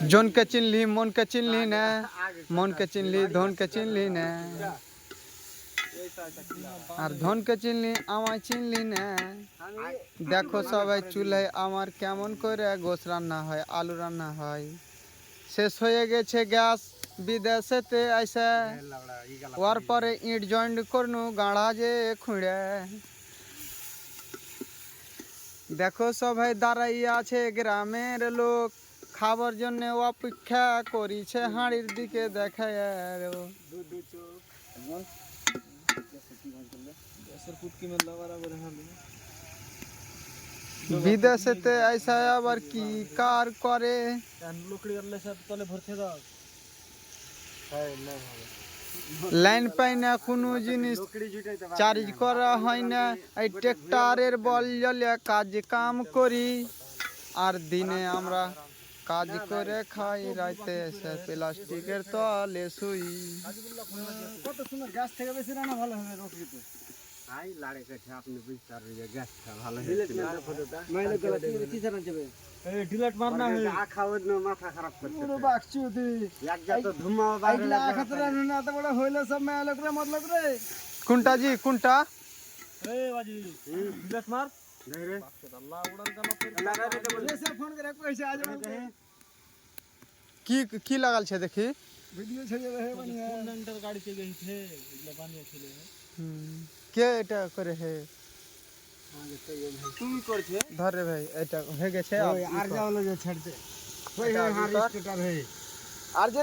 zone के चिन्हली मन के चिन्हली ने मन के चिन्हली धन के चिन्हली ने और धन के चिन्हली आमाय चिन्हली ने देखो सबाई चूल्हे आमार केमन करे गोश रान्ना হয় आलू रान्ना হয় शेष হয়ে গেছে গ্যাস বিদেশেতে আইসা ওর পরে ইট জয়েন্ট করনু গাড়া যে খুঁড়ে দেখো সবাই দাঁড়াই আছে গ্রামের লোক খাবার জন্য অপেক্ষা করিছে হাঁড়ির দিকে দেখায় বিদেশেতে আইসা আবার কি কার করে লাইন পাই না কোনো জিনিস চার্জ করা হয় না এই ট্রাক্টরের বল জ্বলে কাজ কাম করি আর দিনে আমরা কাজ করে খাই রাতে এসে প্লাস্টিকের তলে শুই কত সুন্দর গাছ থেকে বেশি রান্না ভালো হবে রোটিতে আই লাড়ে কাছে আপনি বুঝতে পারবেন গাছটা ভালো ডিলেট মারতে ফটোটা মাইলে গলা কি জানা যাবে এই ডিলেট মারনা হে খাওয়ার না মাথা খারাপ করতে পুরো বাকচুদি একজা তো ধুমা বাইরে আইলা খাতরা না এত বড় হইলো সব মাইলে করে মতলব রে কোনটা জি কোনটা এই বাজি ডিলেট মার नहीं रे আল্লাহ উড়াল জামা লাগা রে বলে সে ফোন করে কইছে আজ কি লাগাল ছে দেখি ভিডিও ছেড়ে রে বানিয়া কন্ডাক্টর গাড়িতে গই থে এগুলা বানিয়ে ছিল কে এটা করে হে তুমি করছে ধর রে ভাই এটা হয়ে গেছে আর যাওলো যে ছাড়তে ওই হার স্টার্টার হে আর যে